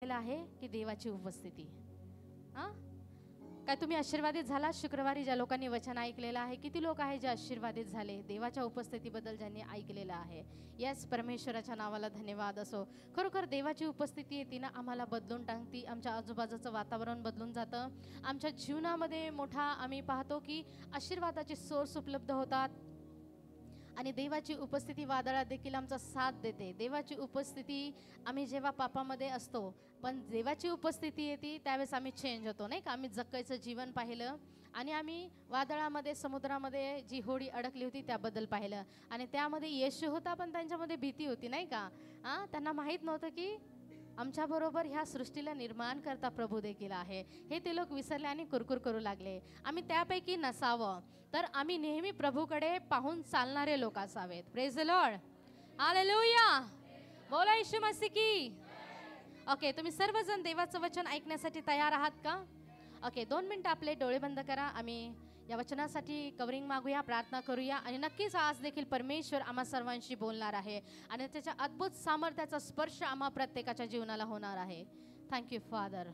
ऐकलेलं आहे की देवाची उपस्थिती. हां, काय तुम्ही आशीर्वादित झाला? शुक्रवारी ज्या लोकांनी वचन ऐकलेलं आहे, किती लोक आहे जे आशीर्वादित झाले देवाच्या उपस्थितीबद्दल ज्यांनी ऐकलेलं आहे? यस, परमेश्वराच्या नावाला धन्यवाद असो. खरोखर देवाची उपस्थिती येते ना, आम्हाला बदलून टाकते. आमच्या आजूबाजूचं वातावरण बदलून जातं. आमच्या जीवनामध्ये मोठा आम्ही पाहतो की आशीर्वादाचे सोर्स उपलब्ध होतात आणि देवाची उपस्थिती वादळात देखील आमचा साथ देते. देवाची उपस्थिती, आम्ही जेव्हा पापामध्ये असतो पण देवाची उपस्थिती येते त्यावेळेस आम्ही चेंज होतो, नाही का? आम्ही जक्काईचं जीवन पाहिलं आणि आम्ही वादळामध्ये, समुद्रामध्ये जी होडी अडकली होती त्याबद्दल पाहिलं आणि त्यामध्ये येशू होता पण त्यांच्यामध्ये भीती होती, नाही का? त्यांना माहीत नव्हतं की आमच्याबरोबर ह्या सृष्टीला निर्माण करता प्रभू देखील आहे. हे ते लोक विसरले आणि कुरकुर करू लागले. आम्ही त्यापैकी नसावं, तर आम्ही नेहमी प्रभूकडे पाहून चालणारे लोक असावेत. प्रेज द लॉर्ड, हालेलुया, बोला येशू मसीह की. ओके, तुम्ही सर्वजण देवाचं वचन ऐकण्यासाठी तयार आहात का? ओके, 2 मिनिटं आपले डोळे बंद करा. आम्ही या वचनासाठी कवरिंग मागूया, प्रार्थना करूया आणि नक्कीच आज देखील परमेश्वर आम्हा सर्वांशी बोलणार आहे आणि त्याच्या अद्भुत सामर्थ्याचा स्पर्श आम्हा प्रत्येकाच्या जीवनाला होणार आहे. Thank you father.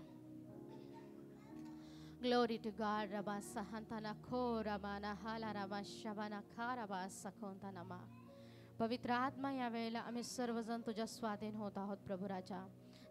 Glory to God. रबा सहंताना खो रबाना हाला रबा शबाना खा रबा सखोंतानामा. पवित्र आत्मा, या वेळेला आम्ही सर्वजण तुझ्या स्वाधीन होत आहोत प्रभू राजा.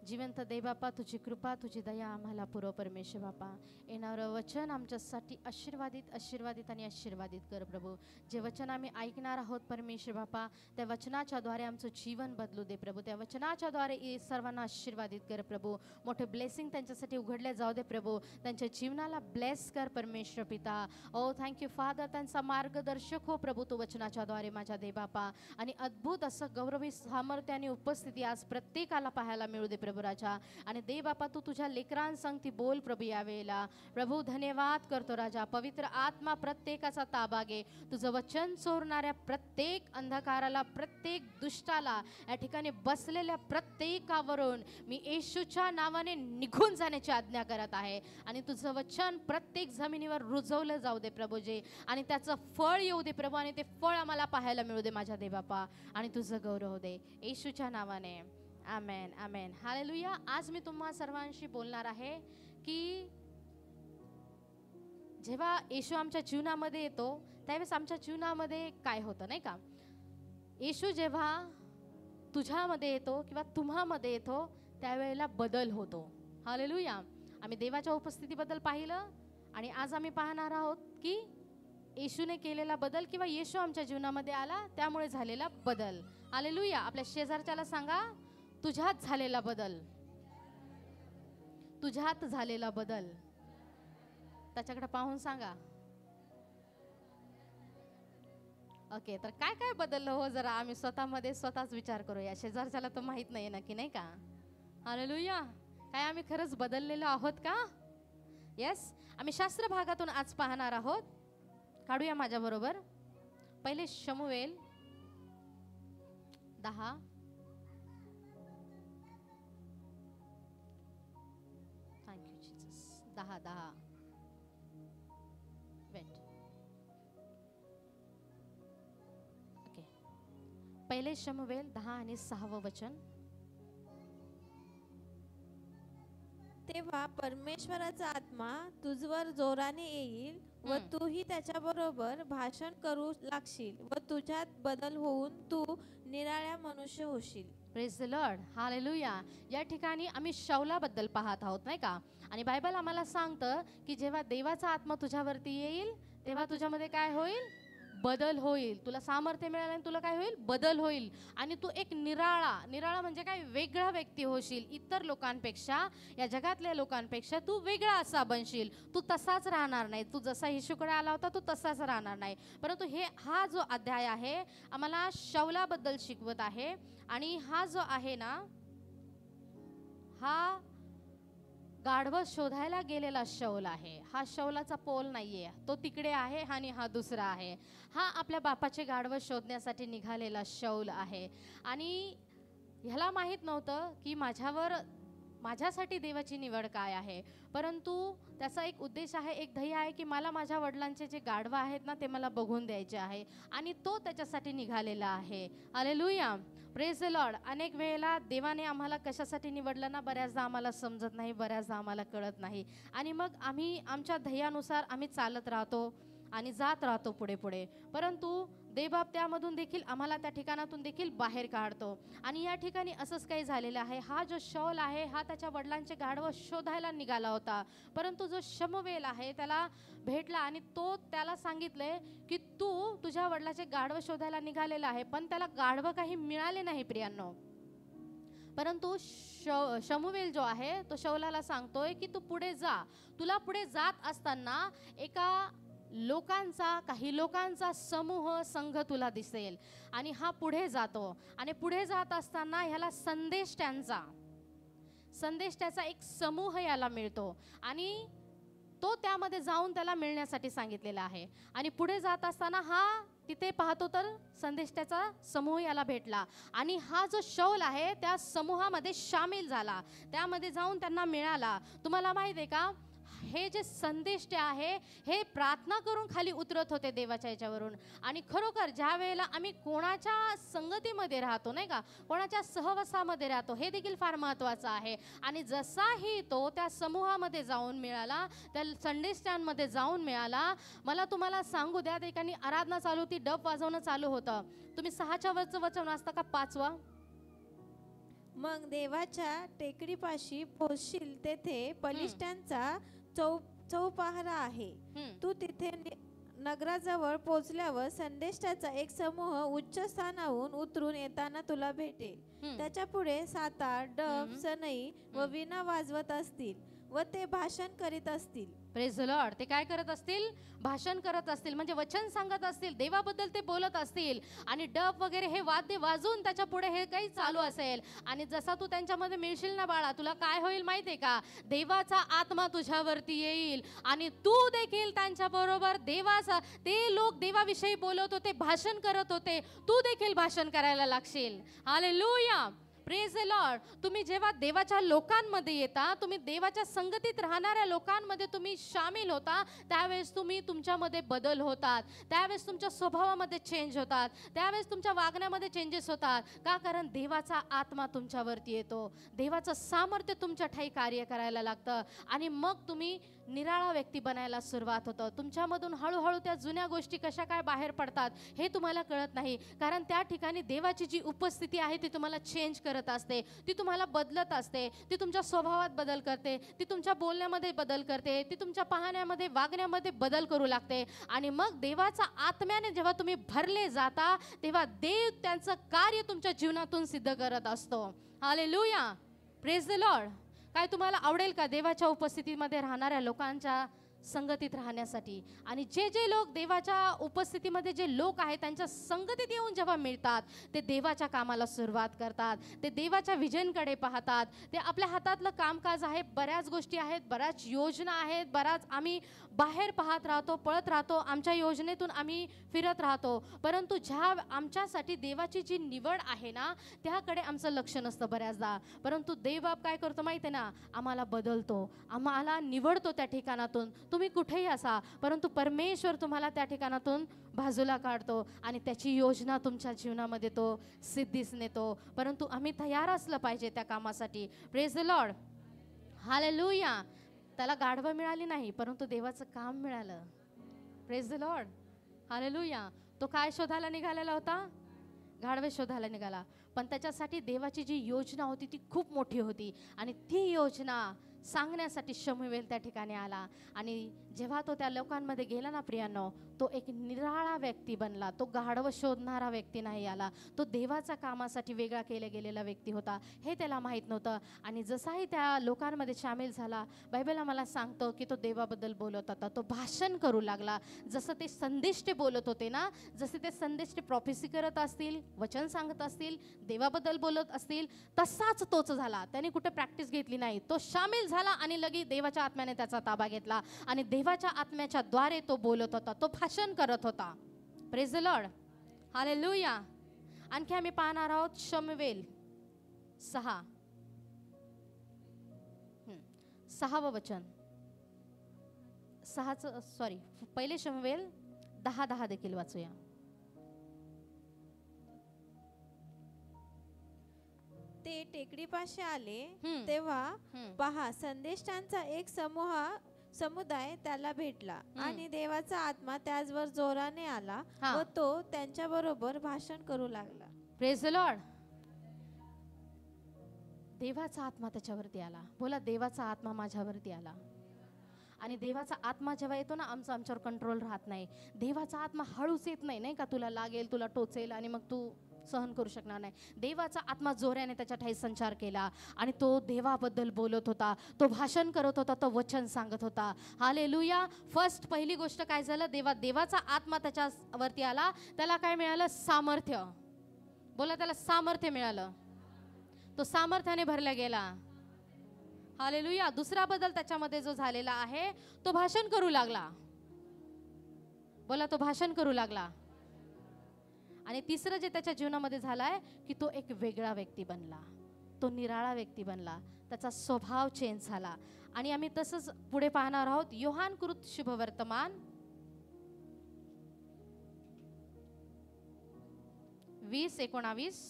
जिवंत देव बापा, तुझी कृपा, तुझी दया आम्हाला पुरव परमेश्वर बापा. येणारं वचन आमच्यासाठी आशीर्वादित आणि आशीर्वादित कर प्रभू. जे वचन आम्ही ऐकणार आहोत परमेश्वर बापा, त्या वचनाच्याद्वारे आमचं जीवन बदलू दे प्रभू. त्या वचनाच्याद्वारे सर्वांना आशीर्वादित कर प्रभू. मोठे ब्लेसिंग त्यांच्यासाठी उघडले जाऊ दे प्रभू. त्यांच्या जीवनाला ब्लेस कर परमेश्वर पिता. ओ थँक्यू फादर. त्यांचा मार्गदर्शक हो प्रभू तू वचनाच्याद्वारे माझ्या देव बापा. आणि अद्भुत असं गौरवी सामर्थ्याने उपस्थिती आज प्रत्येकाला पाहायला मिळू दे प्रभू राजा. आणि देव बापा, तू तुझ्या लेकरांसंगती बोल प्रभू या वेळेला. प्रभू धन्यवाद करतो राजा. पवित्र आत्मा प्रत्येकाचा ताबा घे. तुझं वचन चोरणाऱ्या प्रत्येक अंधकाराला, प्रत्येक दुष्टाला, या ठिकाणी बसलेल्या प्रत्येकावरून मी येशूच्या नावाने निघून जाण्याची आज्ञा करत आहे. आणि तुझं वचन प्रत्येक जमिनीवर रुजवलं जाऊ दे प्रभूजी. आणि त्याचं फळ येऊ दे प्रभू. आणि ते फळ आम्हाला पाहायला मिळू दे माझ्या देवबापा. आणि तुझं गौरव दे येशूच्या नावाने. आमेन, आमेन, हालेलुया. आज मी तुम्हा सर्वांशी बोलणार आहे की जेव्हा येशू आमच्या जीवनामध्ये येतो त्यावेळेस आमच्या जीवनामध्ये काय होतं, नाही का? येशू जेव्हा तुझ्यामध्ये येतो किंवा तुम्हामध्ये येतो त्यावेळेला बदल होतो. हालेलुया. आम्ही देवाच्या उपस्थितीबद्दल पाहिलं आणि आज आम्ही पाहणार आहोत की येशूने केलेला बदल किंवा येशू आमच्या जीवनामध्ये आला त्यामुळे झालेला बदल. हालेलुया. आपल्या शेजारच्याला सांगा, तुझ्यात झालेला बदल. तुझ्यात झालेला बदल. त्याच्याकडे पाहून सांगा. ओके, तर काय काय बदललं हो, जरा आम्ही स्वतःमध्ये स्वतःच विचार करूया. शेजारच्याला तर माहित नाही नक्की, नाही का? हालेलुया. काय आम्ही खरंच बदललेलो आहोत का? येस. आम्ही शास्त्र भागातून आज पाहणार आहोत. काढूया माझ्या बरोबर. पहिले शमूएल 10. Thank you Jesus. 10 वेट. ओके, पहिले शमूएल 10 आणि 6 वचन. तेव्हा परमेश्वराचा आत्मा तुझवर जोराने येईल व तूही त्याच्याबरोबर भाषण करू लागशील व तुझ्यात बदल होऊन तू निराळ्या मनुष्य होशील. Praise the Lord, hallelujah. या ठिकाणी आम्ही शौलाबद्दल पाहत आहोत, नाही का? आणि बायबल आम्हाला सांगतं की जेव्हा देवाचा आत्मा तुझ्यावरती येईल तेव्हा तुझ्यामध्ये काय होईल? बदल होईल. तुला सामर्थ्य मिळालं आणि तुला काय होईल? बदल होईल. आणि तू एक निराळा म्हणजे काय? वेगळा व्यक्ती होशील. इतर लोकांपेक्षा, या जगातल्या लोकांपेक्षा तू वेगळा असा बनशील. तू तसाच राहणार नाही. तू जसा येशूकडे आला होता तू तसाच राहणार नाही. परंतु हा जो अध्याय आहे आम्हाला शौलाबद्दल शिकवत आहे. आणि हा जो आहे ना, हा गाढव शोधायला गेलेला शौल आहे. हा शौलाचा पोल नाहीये, तो तिकडे आहे आणि हा दुसरा आहे. हा आपल्या बापाचे गाढव शोधण्यासाठी निघालेला शौल आहे. आणि ह्याला माहीत नव्हतं की माझ्यासाठी देवाची निवड काय आहे. परंतु त्याचा एक उद्देश आहे, एक ध्येय आहे की मला माझ्या वडिलांचे जे गाढवं आहेत ना ते मला बघून द्यायचे आहे. आणि तो त्याच्यासाठी निघालेला आहे. हालेलुया. Praise the Lord. अनेक वेळेला देवाने आम्हाला कशासाठी निवडलं ना, बऱ्याचदा आम्हाला समजत नाही, बऱ्याचदा आम्हाला कळत नाही. आणि मग आम्ही आमच्या ध्येयानुसार आम्ही चालत राहतो आणि जात राहतो पुढे पुढे. परंतु देवबाप त्यामधून देखील आम्हाला त्या ठिकाणातून देखील बाहेर काढतो. आणि या ठिकाणी असंच काही झालेलं आहे. हा जो शौल आहे हा त्याच्या वडिलांचे गाढवं शोधायला निघाला होता. परंतु जो शमूवेल आहे त्याला भेटला आणि तो त्याला सांगितले की तू तुझ्या वडिलाचे गाढवं शोधायला निघालेला आहे, पण त्याला गाढवं काही मिळाले नाही प्रियांनो. परंतु शमूवेल जो आहे तो शौलाला सांगतोय की तू पुढे जा. तुला पुढे जात असताना काही लोकांचा समूह संघ तुला दिसेल. आणि हा पुढे जातो आणि पुढे जात असताना ह्याला संदेष्ट्याचा एक समूह याला मिळतो आणि तो त्यामध्ये जाऊन त्याला मिळण्यासाठी सांगितलेला आहे. आणि पुढे जात असताना हा तिथे पाहतो तर संदेष्ट्याचा समूह याला भेटला आणि हा जो शौल आहे त्या समूहामध्ये सामील झाला, त्यामध्ये जाऊन त्यांना मिळाला. तुम्हाला माहिती आहे का, हे जे संदेष्टे आहे हे प्रार्थना करून खाली उतरत होते देवाच्या याच्यावरून. आणि खरोखर ज्या वेळेला आम्ही कोणाच्या संगतीमध्ये राहतो नाही का, कोणाच्या सहवासामध्ये राहतो, हे देखील फार महत्त्वाचं आहे. आणि जसाही तो त्या समूहामध्ये जाऊन मिळाला, त्या संदेष्ट्यांमध्ये जाऊन मिळाला, मला तुम्हाला सांगू द्या, त्या ठिकाणी आराधना चालू होती, डब वाजवणं चालू होतं. तुम्ही 6च्या वरचं वचन वाचता का 5वं? मग देवाच्या टेकडीपाशी पोहोचशील तेथे बलिष्ठांचा चौपहारा आहे. तू तिथे नगराजवळ पोहोचल्यावर संदेष्टाचा एक समूह उच्च स्थानाहून उतरून येताना तुला भेटेल. त्याच्या पुढे 7-8 डब, सनई व वीणा वाजवत असतील व ते भाषण करीत असतील. Praise the Lord. ते काय करत असतील? भाषण करत असतील, म्हणजे वचन सांगत असतील, देवाबद्दल ते बोलत असतील. आणि डब वगैरे हे वाद्य वाजून त्याच्या पुढे हे काही चालू असेल. आणि जसा तू त्यांच्यामध्ये मिळशील ना बाळा, तुला काय होईल माहितीये का? देवाचा आत्मा तुझ्यावरती येईल आणि तू देखील त्यांच्या बरोबर ते लोक देवाविषयी बोलत होते, भाषण करत होते, तू देखील भाषण करायला लागशील. हालेलुया. Praise the Lord. तुम्ही जेव्हा देवाच्या लोकांमध्ये येता, तुम्ही देवाच्या संगतीत राहणाऱ्या लोकांमध्ये तुम्ही सामील होता, त्यावेळेस तुमच्यामध्ये बदल होतात, त्यावेळेस तुमच्या स्वभावामध्ये चेंज होतात, त्यावेळेस तुमच्या वागण्यामध्ये चेंजेस होतात. का? कारण देवाचा आत्मा तुमच्यावरती येतो, देवाचं सामर्थ्य तुमच्या ठाई कार्य करायला लागतं आणि मग तुम्ही निराळा व्यक्ती बनायला सुरुवात होतं. तुमच्यामधून हळूहळू त्या जुन्या गोष्टी कशा काय बाहेर पडतात हे तुम्हाला कळत नाही, कारण त्या ठिकाणी देवाची जी उपस्थिती आहे ती तुम्हाला चेंज करत असते, ती तुम्हाला बदलत असते, ती तुमच्या स्वभावात बदल करते, ती तुमच्या बोलण्यामध्ये बदल करते, ती तुमच्या पाहण्यामध्ये वागण्यामध्ये बदल करू लागते. आणि मग देवाचा आत्म्याने जेव्हा तुम्ही भरले जाता, तेव्हा देव त्यांचं कार्य तुमच्या जीवनातून सिद्ध करत असतो. हालेलुया. Praise the Lord. काय तुम्हाला आवडेल का देवाच्या उपस्थितीमध्ये राहणाऱ्या लोकांच्या संगतीत राहण्यासाठी? आणि जे लोक देवाच्या उपस्थितीमध्ये जे लोक आहेत त्यांच्या संगतीत येऊन जेव्हा मिळतात, ते देवाच्या कामाला सुरुवात करतात, ते देवाच्या विजनकडे पाहतात. ते आपल्या हातातलं कामकाज आहे, बऱ्याच गोष्टी आहेत, बऱ्याच योजना आहेत, बऱ्याच आम्ही बाहेर पाहत राहतो, पळत राहतो, आमच्या योजनेतून आम्ही फिरत राहतो. परंतु आमच्यासाठी देवाची जी निवड आहे ना, त्याकडे आमचं लक्ष नसतं बऱ्याचदा. परंतु देवबाप काय करतो माहिती आहे ना, आम्हाला बदलतो, आम्हाला निवडतो त्या ठिकाणातून. तुम्ही कुठेही असा, परंतु परमेश्वर तुम्हाला त्या ठिकाणातून बाजूला काढतो आणि त्याची योजना तुमच्या जीवनामध्ये तो सिद्धीस नेतो. परंतु आम्ही तयार असलं पाहिजे त्या कामासाठी. Praise the Lord. हालेलुया. त्याला गाढवं मिळाली नाही, परंतु देवाचं काम मिळालं. Praise the Lord. हालेलुया. तो काय शोधायला निघालेला होता? गाढवे शोधायला निघाला. पण त्याच्यासाठी देवाची जी योजना होती ती खूप मोठी होती आणि ती योजना सांगण्यासाठी शमूएल त्या ठिकाणी आला. आणि जेव्हा तो त्या लोकांमध्ये गेला ना प्रियांनो, तो एक निराळा व्यक्ती बनला. तो गाढवं शोधणारा व्यक्ती नाही आला, तो देवाच्या कामासाठी वेगळा केला गेलेला व्यक्ती होता. हे त्याला माहीत नव्हतं. आणि जसाही त्या लोकांमध्ये सामील झाला, बायबल आम्हाला सांगतो की तो देवाबद्दल बोलत होता, तो भाषण करू लागला. जसं ते संदेष्टे बोलत होते ना, जसे ते संदेष्टे प्रॉफेसी करत असतील, वचन सांगत असतील, देवाबद्दल बोलत असतील, तसाच तोच झाला. त्याने कुठे प्रॅक्टिस घेतली नाही, तो सामील झाला आणि लगेच देवाच्या आत्म्याने त्याचा ताबा घेतला आणि देवाच्या आत्म्याच्या द्वारे तो बोलत होता, तो भाषण करत होता. Praise the Lord. हालेलुया. आणखी आम्ही पाहणार आहोत शमूएल 6व वचन, 1 शमूएल 10:10 देखील वाचूया. ते टेकडीपाशी आले हम्म. तेव्हा पहा संदेष्टांचा एक समुदाय त्याला भेटला आणि देवाचा आत्मा त्याचवर जोराने आला हा. व तो त्यांच्या बरोबर भाषण करू लागला. Praise the Lord. देवाचा आत्मा त्याच्यावरती आला. बोला, देवाचा आत्मा माझ्यावरती आला. आणि देवाचा आत्मा जेव्हा येतो ना, आमच्यावर कंट्रोल राहत नाही. देवाचा आत्मा हळूच येत नाही, नाही का, तुला लागेल, तुला टोचेल आणि मग तू सहन करू शकणार नाही. देवाचा आत्मा जोराने त्याच्या ठाई संचार केला आणि तो देवाबद्दल बोलत होता, तो भाषण करत होता, तो वचन सांगत होता. हालेलुया. पहिली गोष्ट काय झालं, देवाचा आत्मा त्याच्यावरती आला. त्याला काय मिळालं? सामर्थ्य. बोला, त्याला सामर्थ्य मिळालं. तो सामर्थ्याने भरला गेला. हालेलुया. दुसरा बदल त्याच्यामध्ये जो झालेला आहे, तो भाषण करू लागला. बोला, तो भाषण करू लागला. आणि तिसरं जे त्याच्या जीवनामध्ये झालंय की तो एक वेगळा व्यक्ती बनला, तो निराळा व्यक्ती बनला, त्याचा स्वभाव चेंज झाला. आणि आम्ही तसंच पुढे पाहणार आहोत. योहानकृत शुभवर्तमान 20:19.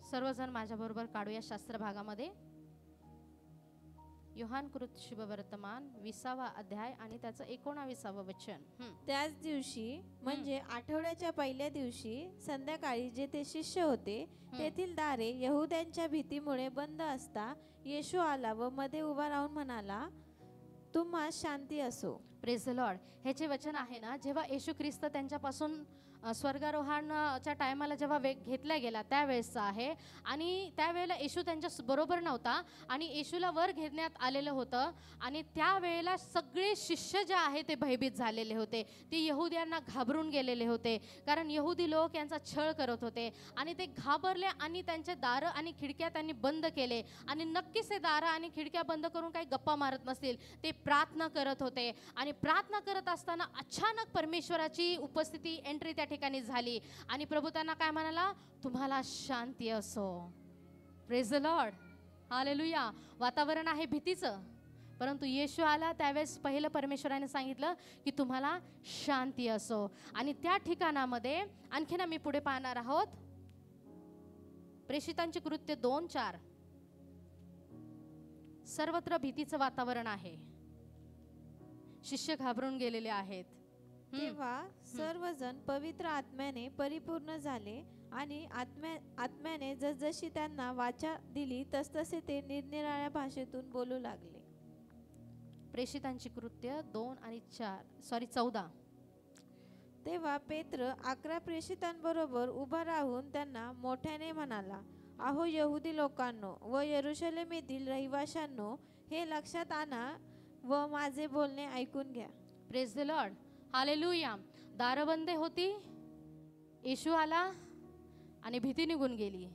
सर्वजण माझ्या बरोबर काढूया शास्त्र भागामध्ये. योहानकृत शुभवर्तमान 20वा अध्याय आणि त्याचं 19वे वचन. त्याच दिवशी म्हणजे आठवड्याच्या पहिल्या दिवशी संध्याकाळी जेथे शिष्य होते तेथील दारे यहुद्यांच्या भीतीमुळे बंद असता येशू आला व मध्ये उभा राहून म्हणाला, तुम्हा शांती असो. Praise the Lord. ह्याचे वचन आहे ना, जेव्हा येशू ख्रिस्त त्यांच्यापासून स्वर्गारोहणाच्या टायमाला जेव्हा घेतला गेला त्यावेळेसचा आहे. आणि त्यावेळेला येशू त्यांच्या बरोबर नव्हता आणि येशूला वर घेण्यात आलेलं होतं. आणि त्यावेळेला सगळे शिष्य जे आहे ते भयभीत झालेले होते. ते यहुद्यांना घाबरून गेलेले होते, कारण यहुदी लोक यांचा छळ करत होते. आणि ते घाबरले आणि त्यांचे दारं आणि खिडक्या त्यांनी बंद केले. आणि नक्कीच ते दारं आणि खिडक्या बंद करून काही गप्पा मारत नसतील, ते प्रार्थना करत होते. आणि प्रार्थना करत असताना अचानक परमेश्वराची उपस्थिती, एंट्री त्या ठिकाणी झाली. आणि प्रभू त्यांना काय म्हणाला? तुम्हाला शांती असो. Praise the Lord. हालेलुया. वातावरण आहे भीतीचं, परंतु येशू आला त्यावेळेस पहिलं परमेश्वराने सांगितलं की तुम्हाला शांती असो. आणि त्या ठिकाणामध्ये आणखीन आम्ही पुढे पाहणार आहोत. प्रेषितांची कृत्य 2:4. सर्वत्र भीतीचं वातावरण आहे, शिष्य घाबरून गेलेले आहेत. तेव्हा सर्वजण पवित्र आत्म्याने परिपूर्ण झाले आणि आत्म्याने जसजशी त्यांना वाचा दिली तसतसे ते निरनिराळ्या भाषेतून बोलू लागले. प्रेषितांची कृत्य 2:14. तेव्हा पेत्र 11 प्रेषितांबरोबर उभा राहून त्यांना मोठ्याने म्हणाला, अहो यहुदी लोकांनो व यरुशलेमेतील रहिवाशांनो, हे लक्षात आणा व माझे बोलणे ऐकून घ्या. Praise the Lord. हालेलुया. दारबंदी होती, येशू आला आणि भीती निघून गेली.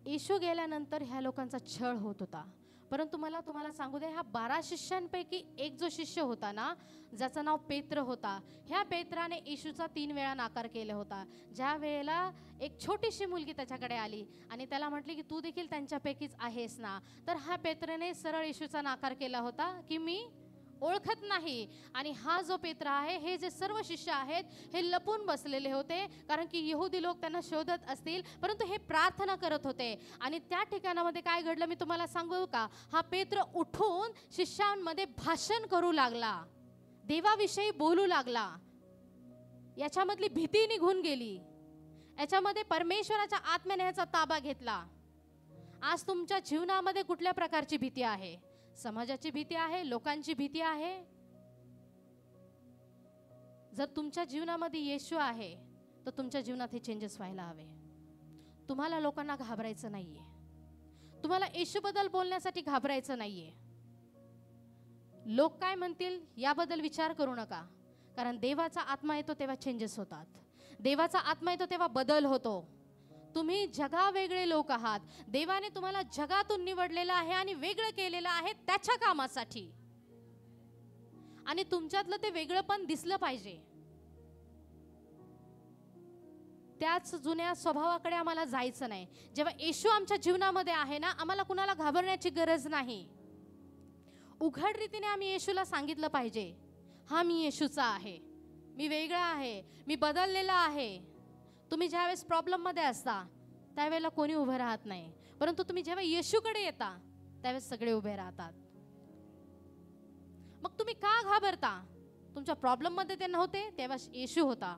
येशू गेल्यानंतर ह्या लोकांचा छळ होत होता. परंतु मला तुम्हाला सांगू दे, ह्या 12 शिष्यांपैकी एक जो शिष्य होता ना, ज्याचं नाव पेत्र होता, ह्या पेत्राने येशूचा 3 वेळा नाकार केला होता. ज्या वेळेला एक छोटीशी मुलगी त्याच्याकडे आली आणि त्याला म्हटली की तू देखील त्यांच्यापैकीच आहेस ना, तर ह्या पेत्राने सरळ येशूचा नाकार केला होता की मी ओळखत नाही. आणि हा जो पेत्र आहे, हे जे सर्व शिष्य आहेत हे लपून बसलेले होते, कारण की यहुदी लोक त्यांना शोधत असतील, परंतु हे प्रार्थना करत होते. आणि त्या ठिकाणामध्ये काय घडलं मी तुम्हाला सांगू का? हा पेत्र उठून शिष्यांमध्ये भाषण करू लागला, देवाविषयी बोलू लागला. याच्यामधली भीती निघून गेली, याच्यामध्ये परमेश्वराच्या आत्म्याने याचा ताबा घेतला. आज तुमच्या जीवनामध्ये कुठल्या प्रकारची भीती आहे? समाजाची भीती आहे, लोकांची भीती आहे. जर तुमच्या जीवनामध्ये येशू आहे तर तुमच्या जीवनात हे चेंजेस व्हायला हवे. तुम्हाला लोकांना घाबरायचं नाहीये, तुम्हाला येशूबद्दल बोलण्यासाठी घाबरायचं नाहीये. लोक काय म्हणतील याबद्दल विचार करू नका, कारण देवाचा आत्मा येतो तेव्हा चेंजेस होतात. देवाचा आत्मा येतो तेव्हा बदल होतो. तुम्ही जगावेगळे लोक आहात. देवाने तुम्हाला जगातून निवडलेलं आहे आणि वेगळं केलेलं आहे त्याच्या कामासाठी. आणि तुमच्यातलं ते वेगळं पण दिसलं पाहिजे. त्याच जुन्या स्वभावाकडे आम्हाला जायचं नाही. जेव्हा येशू आमच्या जीवनामध्ये आहे ना, आम्हाला कुणाला घाबरण्याची गरज नाही. उघड रीतीने आम्ही येशूला सांगितलं पाहिजे, हा मी येशूचा आहे, मी वेगळा आहे, मी बदललेला आहे. तुम्ही ज्यावेळेस प्रॉब्लेममध्ये असता त्यावेळेला कोणी उभं राहत नाही, परंतु तुम्ही जेव्हा येशूकडे येता त्यावेळेस सगळे उभे राहतात. मग तुम्ही का घाबरता? तुमच्या प्रॉब्लेममध्ये ते नव्हते, तेव्हा येशू होता.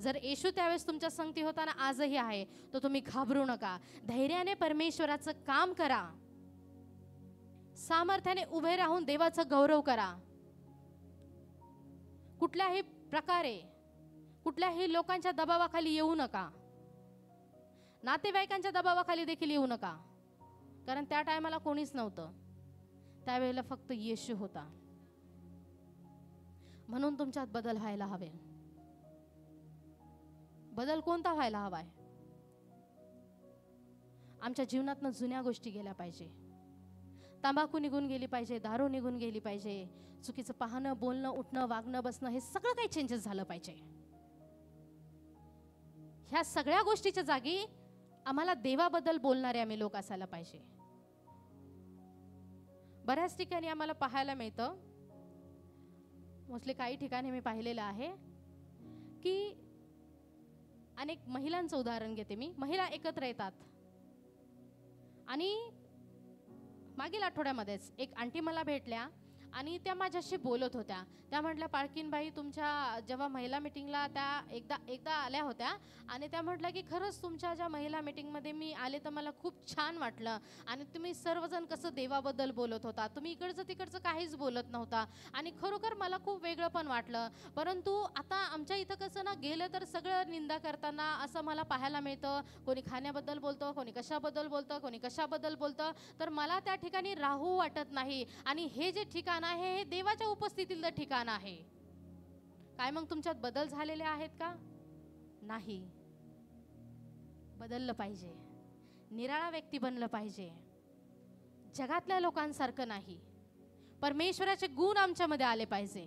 जर येशू त्यावेळेस तुमच्या संगती होता ना, आजही आहे, तर तुम्ही घाबरू नका. धैर्याने परमेश्वराचं काम करा, सामर्थ्याने उभे राहून देवाचा गौरव करा. कुठल्याही प्रकारे कुठल्याही लोकांच्या दबावाखाली येऊ नका, नातेवाईकांच्या दबावाखाली देखील येऊ नका, कारण त्या टायमाला कोणीच नव्हतं, त्यावेळेला फक्त येशू होता. म्हणून तुमच्यात बदल व्हायला हवे. बदल कोणता व्हायला हवाय? आमच्या जीवनातनं जुन्या गोष्टी गेल्या पाहिजे. तंबाखू निघून गेली पाहिजे, दारू निघून गेली पाहिजे, चुकीचं पाहणं, बोलणं, उठणं, वागणं, बसणं, हे सगळं काही चेंजेस झालं पाहिजे. ह्या सगळ्या गोष्टीच्या जागी आम्हाला देवाबद्दल बोलणारे आम्ही लोक असायला पाहिजे. बऱ्याच ठिकाणी आम्हाला पाहायला मिळतं, मोस्टली काही ठिकाणी मी पाहिलेलं आहे की अनेक महिलांचं उदाहरण घेते मी. महिला एकत्र येतात आणि मागील आठवड्यामध्येच एक आंटी मला भेटल्या आणि त्या माझ्याशी बोलत होत्या. त्या म्हटल्या, पाळकीनबाई, तुमच्या जेव्हा महिला मिटिंगला त्या एकदा आल्या होत्या आणि त्या म्हटल्या की खरंच तुमच्या ज्या महिला मिटिंगमध्ये मी आले तर मला खूप छान वाटलं आणि तुम्ही सर्वजण कसं देवाबद्दल बोलत होता, तुम्ही इकडचं तिकडचं काहीच बोलत नव्हता आणि खरोखर मला खूप वेगळं पण वाटलं. परंतु आता आमच्या इथं कसं ना, गेलं तर सगळं निंदा करताना असं मला पाहायला मिळतं. कोणी खाण्याबद्दल बोलतं, कोणी कशाबद्दल बोलतं, कोणी कशाबद्दल बोलतं, तर मला त्या ठिकाणी राहू वाटत नाही. आणि हे जे ठिकाण आहे हे देवाच्या उपस्थितीतलं ठिकाण आहे. काय मग तुमच्यात बदल झालेले आहेत का? नाही. बदललं पाहिजे, निराळा व्यक्ती बनलं पाहिजे, जगातल्या लोकांसारखं नाही. परमेश्वराचे गुण आमच्यामध्ये आले पाहिजे,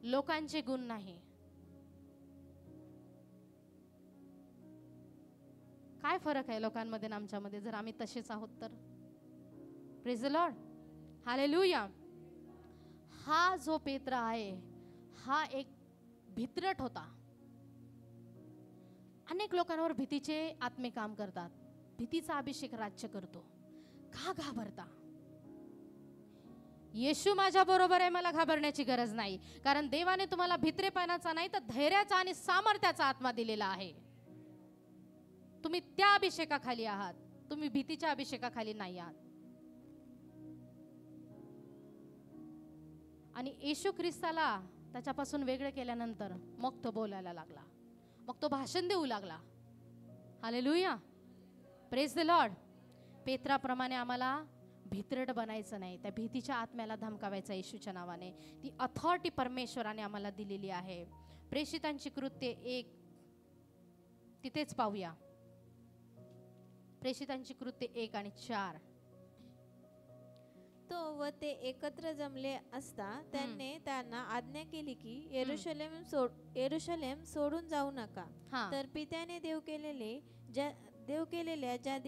लोकांचे गुण नाही. काय फरक आहे लोकांमध्ये आणि आमच्यामध्ये जर आम्ही तसेच आहोत तर? Praise the Lord, hallelujah. हा जो पेत्र आहे हा एक भित्रट होता. अनेक लोकांवर भीतीचे आत्मे काम करतात, भीतीचा अभिषेक राज्य करतो. का घाबरता? येशू माझ्या बरोबर आहे, मला घाबरण्याची गरज नाही, कारण देवाने तुम्हाला भित्रेपणाचा नाही तर धैर्याचा आणि सामर्थ्याचा आत्मा दिलेला आहे. तुम्ही त्या अभिषेकाखाली आहात, तुम्ही भीतीच्या अभिषेकाखाली नाही आहात. आणि येशू ख्रिस्ताला त्याच्यापासून वेगळं केल्यानंतर मग तो बोलायला लागला, मग तो भाषण देऊ लागला. Hallelujah, praise the lord. पेत्राप्रमाणे आम्हाला भित्रट बनायचं नाही, त्या भीतीच्या आत्म्याला धमकावायचं येशूच्या नावाने. ती अथॉरिटी परमेश्वराने आम्हाला दिलेली आहे. प्रेषितांची कृत्ये 1 तिथेच पाहूया. प्रेषितांची कृत्ये 1 आणि 4. तो व ते एकत्र जमले असता त्याने त्यांना आज्ञा केली की येरुशलेम सोडून जाऊ नका. तर पित्याने देव केलेल्या ज्या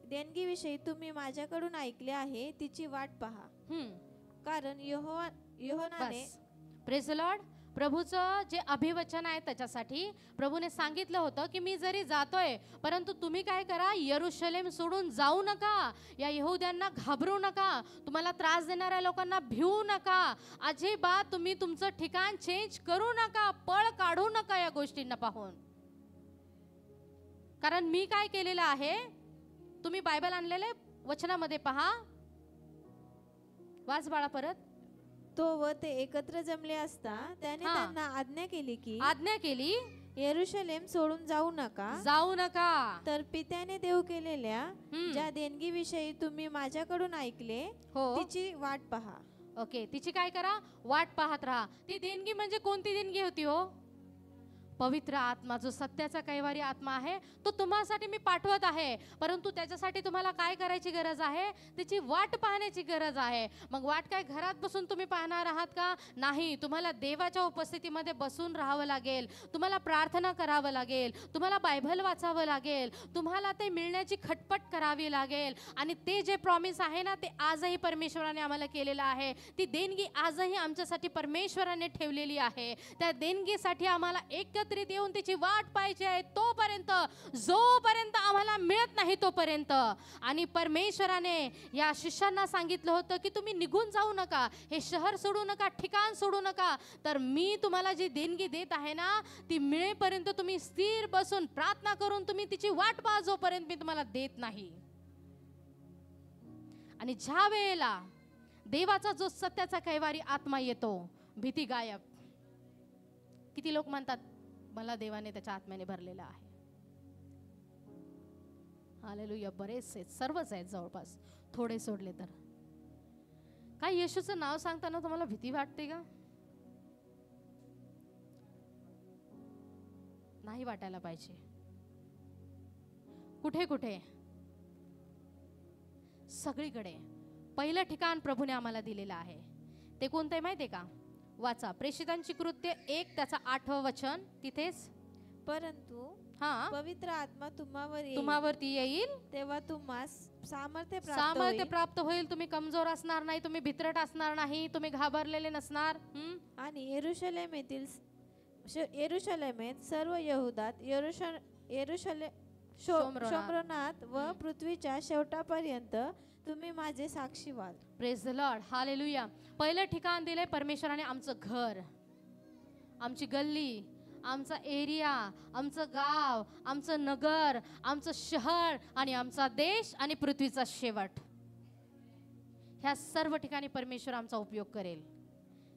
देणगीविषयी तुम्ही माझ्याकडून ऐकले आहे तिची वाट पहा. कारण योहानाने, प्रेज द लॉर्ड, प्रभूचं जे अभिवचन आहे त्याच्यासाठी प्रभूने सांगितलं होतं की मी जरी जातोय परंतु तुम्ही काय करा, येरुशलेम सोडून जाऊ नका. या यहूद्यांना घाबरू नका, तुम्हाला त्रास देणाऱ्या लोकांना भिवू नका, अजिबात तुम्ही तुमचं ठिकाण चेंज करू नका, पळ काढू नका या गोष्टींना पाहून. कारण मी काय केलेलं आहे, तुम्ही बायबल आणलेले वचनामध्ये पहा. वाच बाळा परत. तो व ते एकत्र जमले असता त्याने त्यांना आज्ञा केली येरुशलेम सोडून जाऊ नका. तर पित्याने देव केलेल्या ज्या देणगीविषयी तुम्ही माझ्याकडून ऐकले तिची वाट पहा. ओके, तिची काय करा, वाट पाहत राहा. ती देणगी म्हणजे कोणती देणगी होती हो? पवित्र आत्मा, जो सत्याचा कैवारी आत्मा आहे, तो तुम्हासाठी मी पाठवत आहे. परंतु त्याच्यासाठी तुम्हाला काय करायची गरज आहे? त्याची वाट पाहण्याची गरज आहे. मग वाट काय घरात बसून तुम्ही पाहणार आहात का? नाही, तुम्हाला देवाच्या उपस्थितीमध्ये बसून राहावं लागेल, तुम्हाला प्रार्थना करावं लागेल, तुम्हाला बायबल वाचावं लागेल, तुम्हाला ते मिळण्याची खटपट करावी लागेल. आणि ते जे प्रॉमिस आहे ना, ते आजही परमेश्वराने आम्हाला केलेलं आहे. ती देणगी आजही आमच्यासाठी परमेश्वराने ठेवलेली आहे. त्या देणगीसाठी आम्हाला एकत्रित येऊन तिची वाट पाहायची आहे, तोपर्यंत, जोपर्यंत आम्हाला मिळत नाही तोपर्यंत. आणि परमेश्वराने या शिष्यांना सांगितलं होतं की तुम्ही निघून जाऊ नका, हे शहर सोडू नका, ठिकाण सोडू नका. तर मी तुम्हाला जी देणगी देत आहे ना, ती मिळेपर्यंत तुम्ही स्थिर बसून प्रार्थना करून तुम्ही तिची वाट पहा, जोपर्यंत मी तुम्हाला देत नाही. आणि ज्या वेळेला देवाचा जो सत्याचा कैवारी आत्मा येतो, भीती गायब. किती लोक म्हणतात मला देवाने त्याच्या आत्म्याने भरलेला आहे? हालेलुया. बरेचसे, सर्वच आहेत जवळपास, थोडे सोडले तर. काय येशूचं नाव सांगताना तुम्हाला भीती वाटते का? नाही वाटायला पाहिजे. कुठे कुठे? सगळीकडे. पहिलं ठिकाण प्रभूने आम्हाला दिलेलं आहे. ते कोणतं आहे माहिती आहे का? वाचा प्रेषितांची कृत्य 1 त्याचा 8वं वचन. तिथेच, परंतु पवित्र आत्मा तुम्हावरती येईल, तेव्हा तुम्हास सामर्थ्य प्राप्त होईल. तुम्ही कमजोर असणार नाही, तुम्ही भित्रट असणार नाही, तुम्ही घाबरलेले नसणार. आणि येरुशलेमेत, सर्व यहुदात, शोम्रोनात व पृथ्वीच्या शेवटापर्यंत तुम्ही माझे साक्षी व्हाल. Praise the Lord. हालेलुया. पहिलं ठिकाण दिले परमेश्वराने. आमचं घर, आमची गल्ली, आमचा एरिया, आमचं गाव, आमचं नगर, आमचं शहर आणि आमचा देश आणि पृथ्वीचा शेवट. ह्या सर्व ठिकाणी परमेश्वर आमचा उपयोग करेल.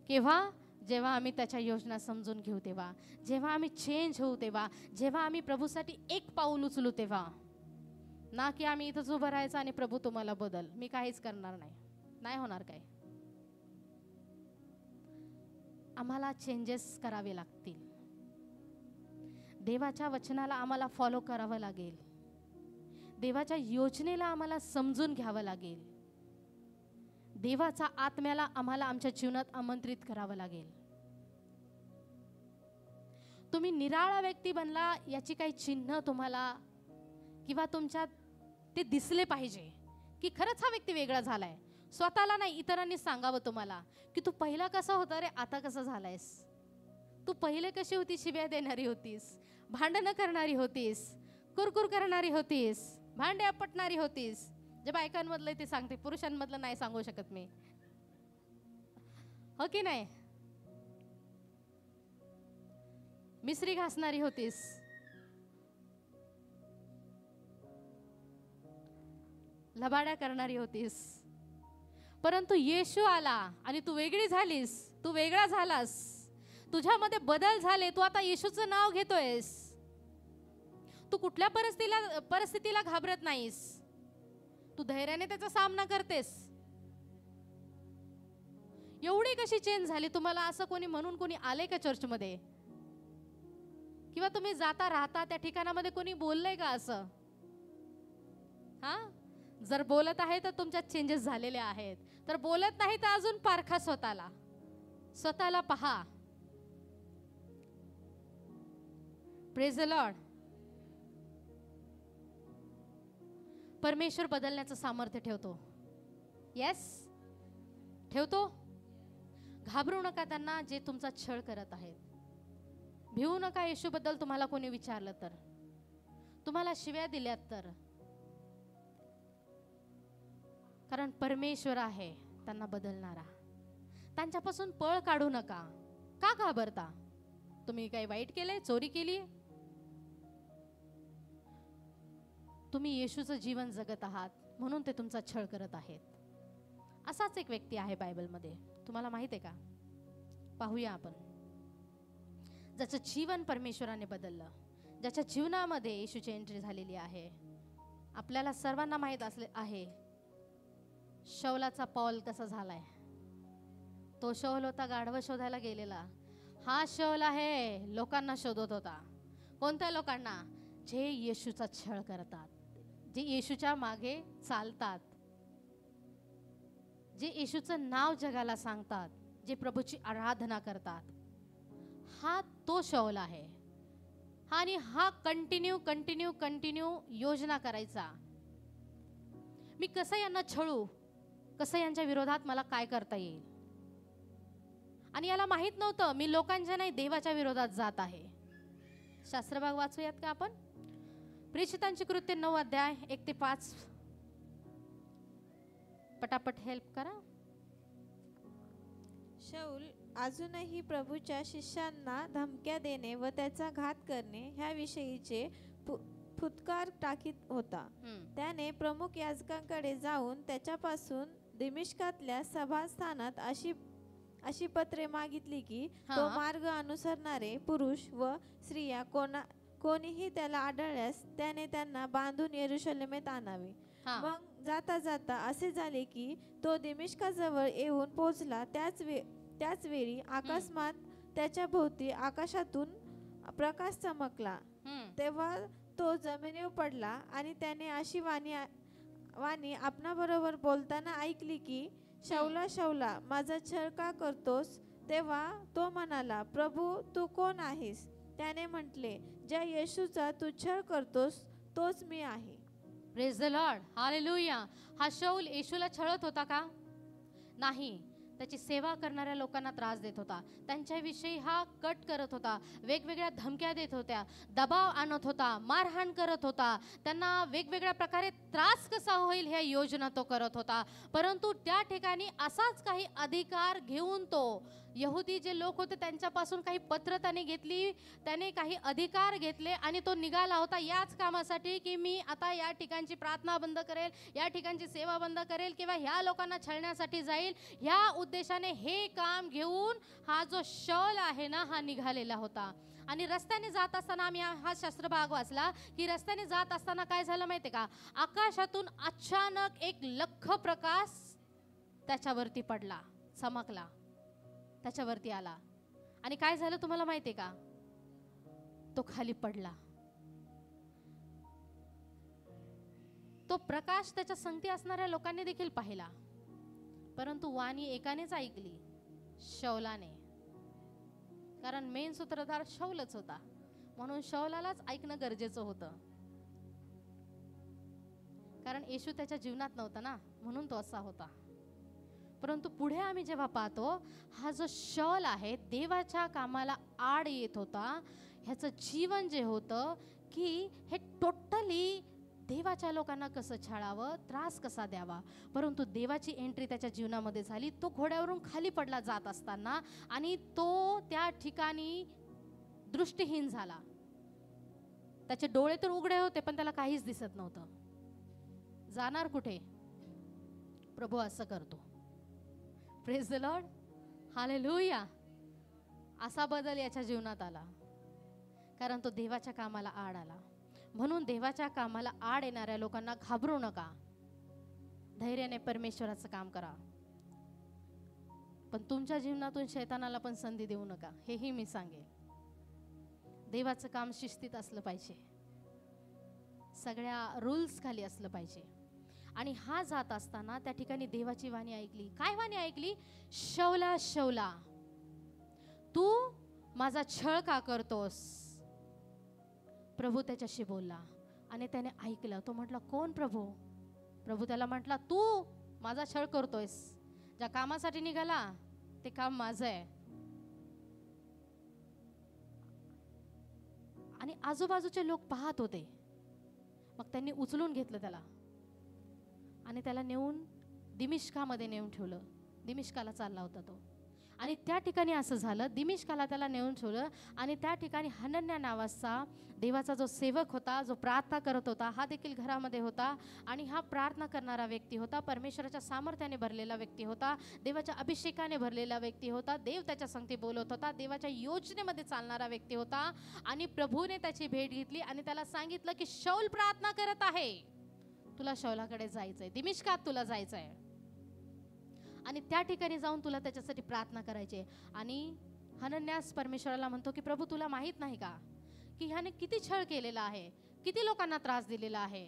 केव्हा? जेव्हा आम्ही त्याच्या योजना समजून घेऊ तेव्हा, जेव्हा आम्ही चेंज होऊ तेव्हा, जेव्हा आम्ही प्रभूसाठी एक पाऊल उचलू तेव्हा. ना की आम्ही इथंच उभं राहायचं आणि प्रभू तुम्हाला बदल, मी काहीच करणार नाही. नाही होणार काय. आम्हाला चेंजेस करावे लागतील. देवाच्या वचनाला आम्हाला फॉलो करावं लागेल. देवाच्या योजनेला आम्हाला समजून घ्यावं लागेल. देवाचा आत्म्याला आम्हाला आमच्या जीवनात आमंत्रित करावं लागेल. तुम्ही निराळा व्यक्ती बनला याची काही चिन्ह तुम्हाला किंवा तुमच्यात ते दिसले पाहिजे की खरंच हा व्यक्ती वेगळा झालाय. स्वतःला नाही, इतरांनी सांगावं तुम्हाला की तू पहिला कसा होता रे, आता कसं झालायस. तू पहिले कशी होती, शिव्या देणारी होतीस, भांडणं करणारी होतीस, कुरकुर करणारी होतीस, भांडे आपटणारी होतीस. जे बायकांमधलं ते सांगते, पुरुषांमधलं नाही सांगू शकत मी, हो की नाही. मिसरी घासणारी होतीस, लबाड्या करणारी होतीस. परंतु येशू आला आणि तू वेगळी झालीस, तू वेगळा झालास, तुझ्यामध्ये बदल झाले. तू आता येशूचं नाव घेतोयस. तू कुठल्या परिस्थितीला घाबरत नाहीस. तू धैर्याने त्याचा सामना करतेस. एवढी कशी चेंज झाली? तुम्हाला असं कोणी म्हणून कोणी आले का चर्चमध्ये? किंवा तुम्ही जाता राहता त्या ठिकाणामध्ये कोणी बोललंय का असं? हा, जर बोलत आहे तर तुमच्यात चेंजेस झालेले आहेत. तर बोलत नाही तर अजून पारखा स्वतःला पहा. Praise the Lord. परमेश्वर बदलण्याचं सामर्थ्य ठेवतो. येस, ठेवतो. घाबरू नका त्यांना जे तुमचा छळ करत आहेत. भिवू नका येशूबद्दल तुम्हाला कोणी विचारलं तर, तुम्हाला शिव्या दिल्यात तर. कारण परमेश्वर आहे त्यांना बदलणारा. त्यांच्यापासून पळ काढू नका. का घाबरता? तुम्ही काही वाईट केलंय, चोरी केली? तुम्ही येशूचं जीवन जगत आहात म्हणून ते तुमचा छळ करत आहेत. असाच एक व्यक्ती आहे बायबलमध्ये, तुम्हाला माहित आहे का? पाहूया आपण. ज्याचं जीवन परमेश्वराने बदललं, ज्याच्या जीवनामध्ये येशूची एंट्री झालेली आहे. आपल्याला सर्वांना माहित आहे शौलाचा पॉल कसा झालाय. तो शौल होता गाढवं शोधायला गेलेला. हा शौल आहे लोकांना शोधत होता. कोणत्या लोकांना? जे येशूचा छळ करतात, जे येशूच्या मागे चालतात, जे येशूचं नाव जगाला सांगतात, जे प्रभूची आराधना करतात. हा तो शौल आहे. आणि हा कंटिन्यू योजना करायचा. मी कसं यांना छळू, कसं यांच्या विरोधात मला काय करता येईल. आणि याला माहित नव्हतं मी लोकांच्या नाही देवाच्या विरोधात जात आहे. शास्त्रभाग वाचूयात का आपण? प्रेषितांची कृत्य 9 अध्याय 1 ते 5. पटापट हेल्प करा. शौल अजूनही प्रभूच्या शिष्यांना धमक्या देणे व त्याचा घात करणे ह्या विषयीचे फुत्कार टाकीत होता. त्याने प्रमुख याजकांकडे जाऊन त्याच्यापासून दिमिश्कातल्या सभास्थानात अशी पत्रे मागितली की तो मार्ग अनुसरणारे पुरुष व स्त्रिया कोणीही त्याला आढळल्यास त्याने त्यांना बांधून यरुशलेमेत आणावे. मग जाता जाता असे झाले की तो दिमिश्काजवळ येऊन पोहोचला. त्याच वेळी अकस्मात त्याच्या भोवती आकाशातून प्रकाश चमकला. तेव्हा तो जमिनीवर पडला आणि त्याने अशी वाणी आपणाबरोबर बोलताना ऐकली की शौला शौला माझा छळ का करतोस? तेव्हा तो म्हणाला, प्रभू तू कोण आहेस? त्याने म्हटले, ज्या येशूचा तू छळ करतोस तोच मी आहे. Praise the Lord, hallelujah. हा शौल येशूला छळत होता का? नाही. त्याची सेवा करणाऱ्या लोकांना त्रास देत होता. त्यांच्याविषयी हा कट करत होता, वेगवेगळ्या धमक्या देत होत्या, दबाव आणत होता, मारहाण करत होता. त्यांना वेगवेगळ्या प्रकारे त्रास कसा होईल ह्या योजना तो करत होता. परंतु त्या ठिकाणी असाच काही अधिकार घेऊन तो यहुदी जे लोक होते त्यांच्यापासून काही पत्र त्याने घेतली, त्याने काही अधिकार घेतले आणि तो निघाला होता याच कामासाठी की मी आता या ठिकाणची प्रार्थना बंद करेल, या ठिकाणची सेवा बंद करेल किंवा ह्या लोकांना छळण्यासाठी जाईल. ह्या उद्देशाने हे काम घेऊन हा जो शौल आहे ना हा निघालेला होता. आणि रस्त्याने जात असताना आम्ही हा शास्त्रभाग वाचला की रस्त्याने जात असताना काय झालं माहिती का? आकाशातून अचानक एक लख्ख प्रकाश त्याच्यावरती पडला, चमकला, त्याच्यावरती आला. आणि काय झालं तुम्हाला माहितीये का? तो खाली पडला. तो प्रकाश त्याच्या संगती असणाऱ्या लोकांनी देखील पाहिला, परंतु वाणी एकानेच ऐकली, शौलाने. कारण मेन सूत्रधार शौलच होता, म्हणून शौलालाच ऐकणं गरजेचं होतं. कारण येशू त्याच्या जीवनात नव्हता ना, म्हणून तो असा होता. परंतु पुढे आम्ही जेव्हा पाहतो, हा जो शौल आहे देवाच्या कामाला आड येत होता. ह्याचं जीवन जे होतं की हे टोटली देवाच्या लोकांना कसं छळावं, त्रास कसा द्यावा. परंतु देवाची एंट्री त्याच्या जीवनामध्ये झाली. तो घोड्यावरून खाली पडला जात असताना आणि तो त्या ठिकाणी दृष्टीहीन झाला. त्याचे डोळे तर उघडे होते पण त्याला काहीच दिसत नव्हतं. जाणार कुठे? प्रभू असं करतो. Praise the Lord, hallelujah. असा बदल याच्या जीवनात आला कारण तो देवाच्या कामाला आड आला. म्हणून देवाच्या कामाला आड येणाऱ्या लोकांना घाबरू नका, धैर्याने परमेश्वराचं काम करा. पण तुमच्या जीवनातून शैतानाला पण संधी देऊ नका, हेही मी सांगेल. देवाचं काम शिस्तीत असलं पाहिजे, सगळ्या रूल्स खाली असलं पाहिजे. आणि हा जात असताना त्या ठिकाणी देवाची वाणी ऐकली. काय वाणी ऐकली? शौला शौला तू माझा छळ का करतोस? प्रभू त्याच्याशी बोलला आणि त्याने ऐकलं. तो म्हटला, कोण प्रभू? प्रभू त्याला म्हटला, तू माझा छळ करतोयस. ज्या कामासाठी निघाला ते काम माझं आहे. आणि आजूबाजूचे लोक पाहत होते. मग त्यांनी उचलून घेतलं त्याला आणि त्याला नेऊन दिमिश्कामध्ये नेऊन ठेवलं. दिमिश्काला चालला होता तो. आणि त्या ठिकाणी असं झालं, दिमिश्काला त्याला नेऊन ठेवलं आणि त्या ठिकाणी हनन्या नावाचा देवाचा जो सेवक होता, जो प्रार्थना करत होता, हा देखील घरामध्ये होता. आणि हा प्रार्थना करणारा व्यक्ती होता, परमेश्वराच्या सामर्थ्याने भरलेला व्यक्ती होता, देवाच्या अभिषेकाने भरलेला व्यक्ती होता, देव त्याच्या संगती बोलत होता, देवाच्या योजनेमध्ये चालणारा व्यक्ती होता. आणि प्रभूने त्याची भेट घेतली आणि त्याला सांगितलं की शौल प्रार्थना करत आहे, तुला शौलाकडे जायचंय, दिमिश्कात तुला जायचंय आणि त्या ठिकाणी जाऊन तुला त्याच्यासाठी प्रार्थना करायची. आणि हनन्यास परमेश्वराला म्हणतो की प्रभू तुला माहित नाही का की ह्याने किती छळ केलेला आहे, किती लोकांना त्रास दिलेला आहे,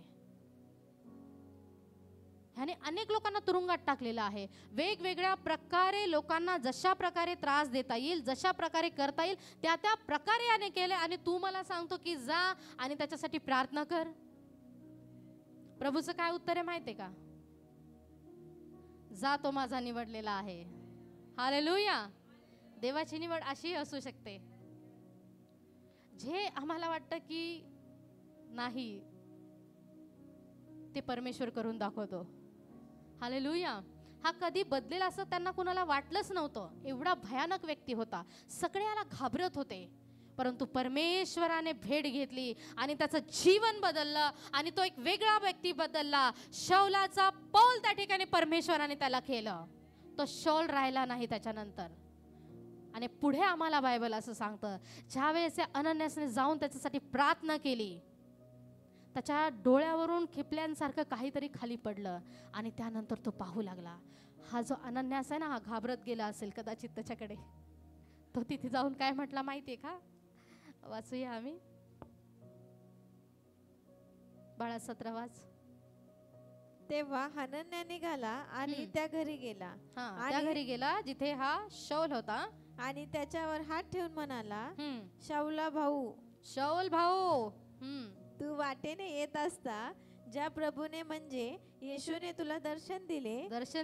ह्याने अनेक लोकांना तुरुंगात टाकलेलं आहे, वेगवेगळ्या प्रकारे लोकांना जशा प्रकारे त्रास देता येईल, जशा प्रकारे करता येईल त्या त्या प्रकारे याने केले, आणि तू मला सांगतो की जा आणि त्याच्यासाठी प्रार्थना कर. प्रभूचं काय उत्तर आहे माहितीये का? जा, तो माझा निवडलेला आहे. हालेलुया. देवाची निवड अशी असू शकते, जे आम्हाला वाटतं की नाही ते परमेश्वर करून दाखवतो. हालेलुया. हा कधी बदलेल असं त्यांना कुणाला वाटलंच नव्हतं. एवढा भयानक व्यक्ती होता, सगळ्याला घाबरत होते, परंतु परमेश्वराने भेट घेतली आणि त्याचं जीवन बदललं आणि तो एक वेगळा व्यक्ती बदलला. शौलाचा पौल त्या ठिकाणी परमेश्वराने त्याला केलं. तो शौल राहिला नाही त्याच्यानंतर. आणि पुढे आम्हाला बायबल असं सांगतं, ज्यावेळेस अनन्यासने जाऊन त्याच्यासाठी प्रार्थना केली, त्याच्या डोळ्यावरून खिपल्यांसारखं काहीतरी खाली पडलं आणि त्यानंतर तो पाहू लागला. हा जो अनन्यास आहे ना, हा घाबरत गेला असेल कदाचित त्याच्याकडे. तो तिथे जाऊन काय म्हटला माहितीये का? वाचूया आम्ही. बाळा 17 वाच. तेव्हा हनन्या निघाला आणि त्या घरी गेला. त्या घरी गेला जिथे हा शौल होता आणि त्याच्यावर हात ठेवून म्हणाला, शाऊला भाऊ, शौल भाऊ, तू वाटेने येत असता ज्या प्रभूने म्हणजे येशूने तुला दर्शन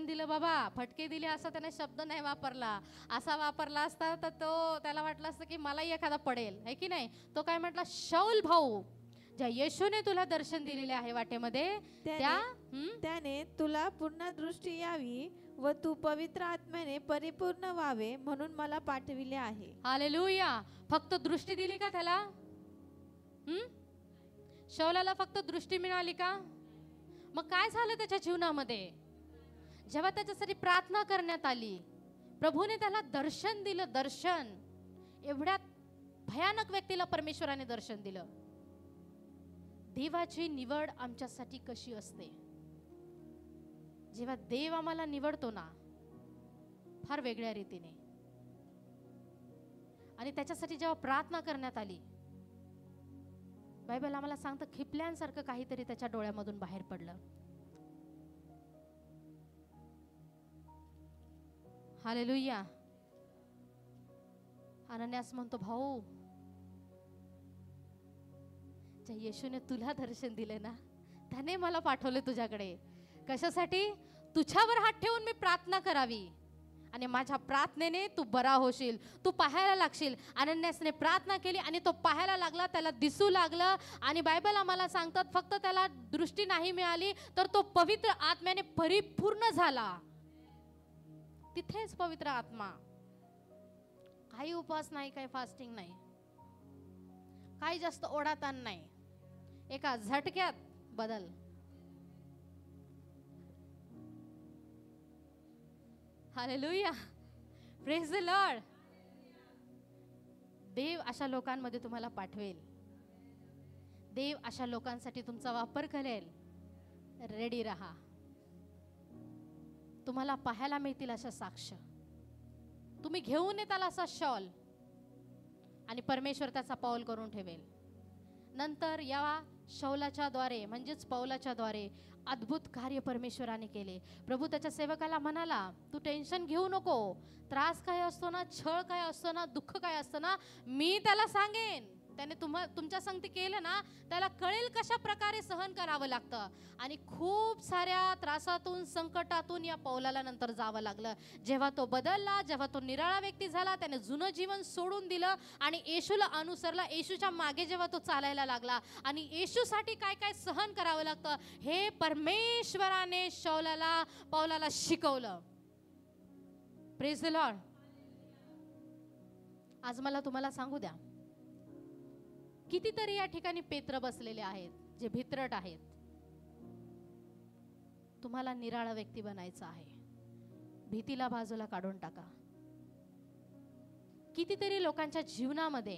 दिलं बाबा, फटके दिले असा त्याने शब्द नाही वापरला. असा वापरला असता तर तो त्याला वाटलं असतं की मलाही एखादा पडेल, है की नाही. तो काय म्हटला, शौल भाऊ, ज्या येशूने तुला दर्शन दिलेले आहे वाटेमध्ये, त्याने तुला पूर्ण दृष्टी यावी व तू पवित्र आत्म्याने परिपूर्ण व्हावे म्हणून मला पाठविले आहे. हालेलुया. फक्त दृष्टी दिली का त्याला? शौलाला फक्त दृष्टी मिळाली का? मग काय झालं त्याच्या जीवनामध्ये? जेव्हा त्याच्यासाठी प्रार्थना करण्यात आली, प्रभूने त्याला दर्शन दिलं. दर्शन, एवढ्या भयानक व्यक्तीला परमेश्वराने दर्शन दिलं. देवाची निवड आमच्यासाठी कशी असते? जेव्हा देव आम्हाला निवडतो ना, फार वेगळ्या रीतीने, आणि त्याच्यासाठी जेव्हा प्रार्थना करण्यात आली, बायबल आम्हाला सांगतं खिपल्यांसारखं काहीतरी त्याच्या डोळ्यामधून बाहेर पडलं. हालेलुया. अनन्यास म्हणतो, भाऊ, ज्या येशूने तुला दर्शन दिले ना, त्याने मला पाठवले तुझ्याकडे. कशासाठी? तुझ्यावर हात ठेवून मी प्रार्थना करावी आणि माझ्या प्रार्थनेने तू बरा होशील, तू पाहायला लागशील. अनन्यासने प्रार्थना केली आणि तो पाहायला लागला, त्याला दिसू लागलं. आणि बायबल आम्हाला सांगतात फक्त त्याला दृष्टी नाही मिळाली, तर तो पवित्र आत्म्याने परिपूर्ण झाला. तिथेच पवित्र आत्मा. काही उपवास नाही, काही फास्टिंग नाही, काही जास्त ओढाताण नाही, एका झटक्यात बदल. हालेलुया. Praise the lord. देव अशा लोकांमध्ये तुम्हाला पाठवेल. देव अशा लोकांसाठी तुमचा वापर करेल. रेडी रहा. तुम्हाला पाहायला मिळतील अशा साक्ष. तुम्ही घेऊन येताल असा शॉल आणि परमेश्वर त्याचा पाऊल करून ठेवेल. नंतर या शौलाच्या द्वारे म्हणजेच पौलाच्या द्वारे अद्भुत कार्य परमेश्वराने केले. प्रभू त्याच्या सेवकाला म्हणाला, तू टेन्शन घेऊ नको. त्रास काय असतो ना, छळ काय असतो ना, दुःख काय असतं ना, मी त्याला सांगेन. त्याने तुमच्या संगती केलं ना, त्याला कळेल कशा प्रकारे सहन करावं लागतं. आणि खूप साऱ्या त्रासातून, संकटातून या पौलाला नंतर जावं लागलं. जेव्हा तो बदलला, जेव्हा तो निराळा व्यक्ती झाला, त्याने जुनं जीवन सोडून दिलं आणि येशूला अनुसरला. येशूच्या मागे जेव्हा तो चालायला लागला आणि येशूसाठी काय काय सहन करावं लागतं हे परमेश्वराने पौलाला शिकवलं. Praise the Lord. आज मला तुम्हाला सांगू द्या, कितीतरी या ठिकाणी पेत्र बसलेले आहेत जे भित्रट आहेत. तुम्हाला निराळा व्यक्ती बनायचं आहे. भीतीला बाजूला काढून टाका. कितीतरी लोकांच्या जीवनामध्ये,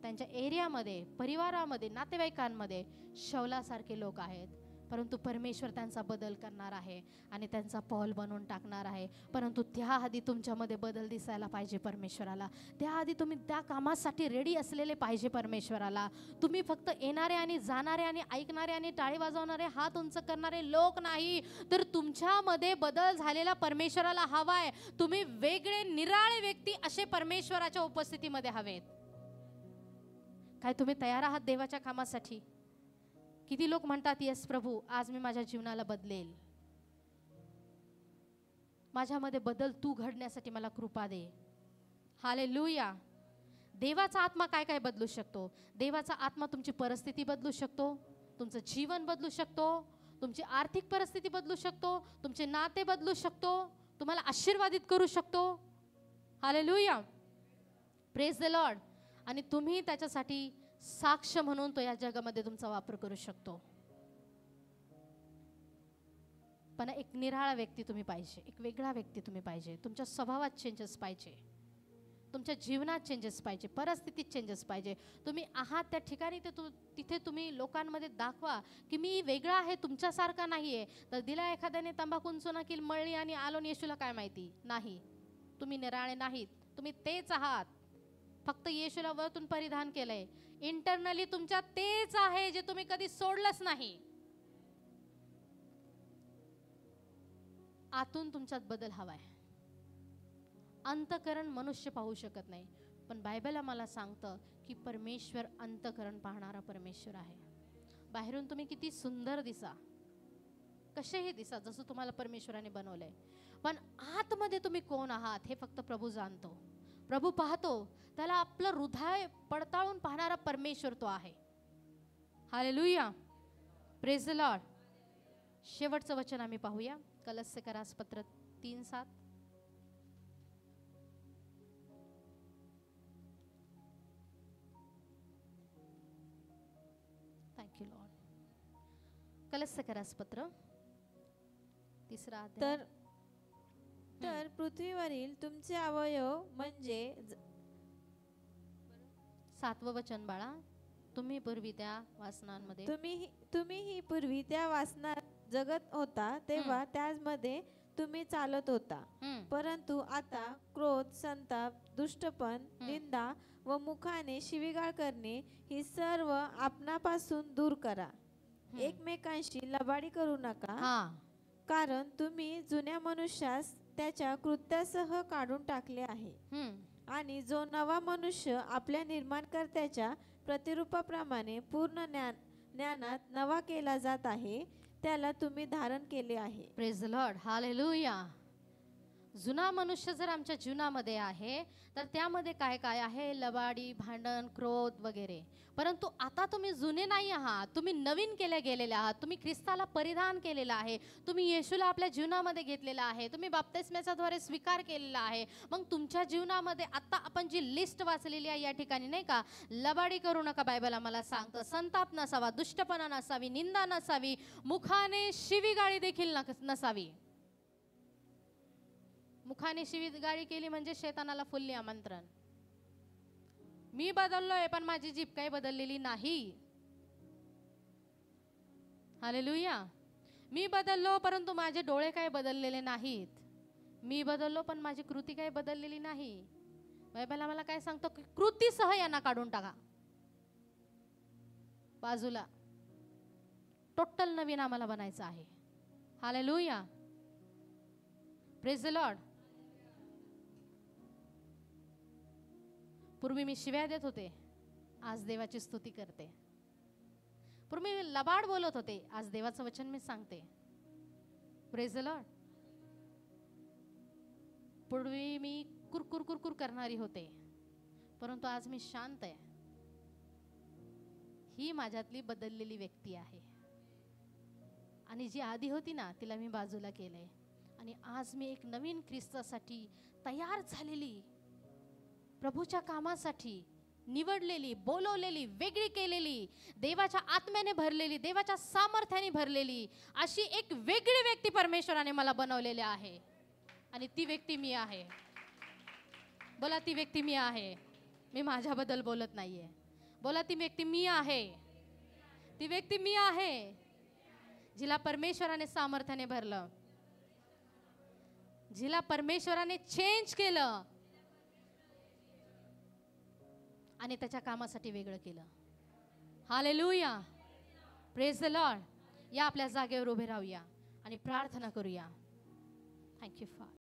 त्यांच्या एरियामध्ये, परिवारामध्ये, नातेवाईकांमध्ये शौलासारखे लोक आहेत. परंतु परमेश्वर त्यांचा बदल करणार आहे आणि त्यांचा पॉल बनवून टाकणार आहे. परंतु त्याआधी तुमच्यामध्ये बदल दिसायला पाहिजे परमेश्वराला. त्याआधी तुम्ही त्या कामासाठी रेडी असलेले पाहिजे परमेश्वराला. तुम्ही फक्त येणारे आणि जाणारे आणि ऐकणारे आणि टाळी वाजवणारे, हात उंच करणारे लोक नाही, तर तुमच्यामध्ये बदल झालेला परमेश्वराला हवाय. तुम्ही वेगळे निराळे व्यक्ती असे परमेश्वराच्या उपस्थितीमध्ये हवेत. काय तुम्ही तयार आहात देवाच्या कामासाठी? किती लोक म्हणतात, येस प्रभू, आज मी माझ्या जीवनाला बदलेल, माझ्यामध्ये बदल तू घडण्यासाठी मला कृपा दे. हालेलुया. देवाचा आत्मा काय काय बदलू शकतो? देवाचा आत्मा तुमची परिस्थिती बदलू शकतो, तुमचं जीवन बदलू शकतो, तुमची आर्थिक परिस्थिती बदलू शकतो, तुमचे नाते बदलू शकतो, तुम्हाला आशीर्वादित करू शकतो. हालेलुया. Praise the Lord. आणि तुम्ही त्याच्यासाठी साक्ष म्हणून तो या जगामध्ये तुमचा वापर करू शकतो. पण एक निराळा व्यक्ती तुम्ही पाहिजे, एक वेगळा व्यक्ती तुम्ही पाहिजे. तुमच्या स्वभावात चेंजेस पाहिजे, तुमच्या जीवनात चेंजेस पाहिजे, परिस्थितीत चेंजेस पाहिजे. तुम्ही आहात त्या ठिकाणी तिथे तुम्ही लोकांमध्ये दाखवा की मी वेगळा आहे, तुमच्यासारखा नाही आहे. तर दिला एखाद्याने तंबाखून सोनाकील मळली आणि आलो येशूला काय माहिती? नाही, तुम्ही निराळे नाहीत, तुम्ही तेच आहात. फक्त येशूला वरतून परिधान केलंय. इंटरनली तुमच्यात तेच आहे जे तुम्ही कधी सोडलंच नाही. आतून तुमच्यात बदल हवाय. अंतःकरण मनुष्य पाहू शकत नाही, पण बायबल आम्हाला सांगतं की परमेश्वर अंतःकरण पाहणारा परमेश्वर आहे. बाहेरून तुम्ही किती सुंदर दिसा, कसेही दिसा, जसं तुम्हाला परमेश्वराने बनवलंय, पण आतमध्ये तुम्ही कोण आहात हे फक्त प्रभू जाणतो, प्रभू पाहतो. त्याला आपलं हृदय पडताळून पाहणारा परमेश्वर तो आहे. हालेलुया. Praise the Lord. शेवटचं वचन आम्ही पाहूया. कलस्सेकरास पत्र 3:7. Thank you Lord. कलस्सेकरास पत्र 3 अध्याय. तर पृथ्वीवरील तुमचे अवयव म्हणजे 7वं वचन बाळा. तुम्ही पूर्वी त्या वासनांमध्ये तुम्हीही पूर्वी त्या वासनात जगत होता, तेव्हा त्यामध्ये तुम्ही चालत होता. परंतु आता क्रोध, संताप, दुष्टपण, निंदा व मुखाने शिवीगाळ करणे ही सर्व आपणापासून दूर करा. एकमेकांशी लबाडी करू नका, कारण तुम्ही जुन्या मनुष्यास त्याच्या कृत्यासह काढून टाकले आहे आणि जो नवा मनुष्य आपल्या निर्माणकर्त्याच्या प्रतिरूपाप्रमाणे पूर्ण ज्ञानात नवा केला जात आहे, त्याला तुम्ही धारण केले आहे. Praise the Lord. हालेलुया. जुना मनुष्य जर आमच्या जीवनामध्ये आहे तर त्यामध्ये काय काय आहे? लबाडी, भांडण, क्रोध वगैरे. परंतु आता तुम्ही जुने नाही आहात, तुम्ही नवीन केले गेलेले आहात. तुम्ही ख्रिस्ताला परिधान केलेला आहे, तुम्ही येशूला आपल्या जीवनामध्ये घेतलेला आहे, तुम्ही बाप्तिस्माच्या द्वारे स्वीकार केलेला आहे. मग तुमच्या जीवनामध्ये आता आपण जी लिस्ट वाचलेली आहे या ठिकाणी नाही का, लबाडी करू नका बायबल आम्हाला सांगतं, संताप नसावा, दुष्टपणा नसावी, निंदा नसावी, मुखाने शिवीगाळी देखील नसावी. मुखाने शिवीगाळी केली म्हणजे शैतानाला फुल्ली आमंत्रण. मी बदललोय पण माझी जीभ काही बदललेली नाही. हालेलुया. मी बदललो परंतु माझे डोळे काही बदललेले नाहीत. मी बदललो पण माझी कृती काही बदललेली नाही. बायबल आम्हाला काय सांगतो की कृतीसह यांना काढून टाका बाजूला. टोटल नवीन आम्हाला बनायचं आहे. हालेलुया. Praise the Lord. पूर्वी मी शिव्या देत होते, आज देवाची स्तुती करते. पूर्वी लबाड बोलत होते, आज देवाचं वचन मी सांगते. Praise the Lord. पूर्वी मी कुरकुर कुरकुर करणारी होते, परंतु आज मी शांत आहे. ही माझ्यातली बदललेली व्यक्ती आहे. आणि जी आधी होती ना तिला मी बाजूला केलंय आणि आज मी एक नवीन ख्रिस्तासाठी तयार झालेली, प्रभूच्या कामासाठी निवडलेली, बोलवलेली, वेगळी केलेली, देवाच्या आत्म्याने भरलेली, देवाच्या सामर्थ्याने भरलेली अशी एक वेगळी व्यक्ती परमेश्वराने मला बनवलेली आहे. आणि ती व्यक्ती मी आहे. बोला, ती व्यक्ती मी आहे. मी माझ्याबद्दल बोलत नाहीये. बोला, ती व्यक्ती मी आहे. ती व्यक्ती मी आहे. जिला परमेश्वराने सामर्थ्याने भरलं, जिला परमेश्वराने चेंज केलं आणि त्याच्या कामासाठी वेगळं केलं. Hallelujah, praise the Lord. या आपल्या जागेवर उभे राहूया आणि प्रार्थना करूया. Thank you father.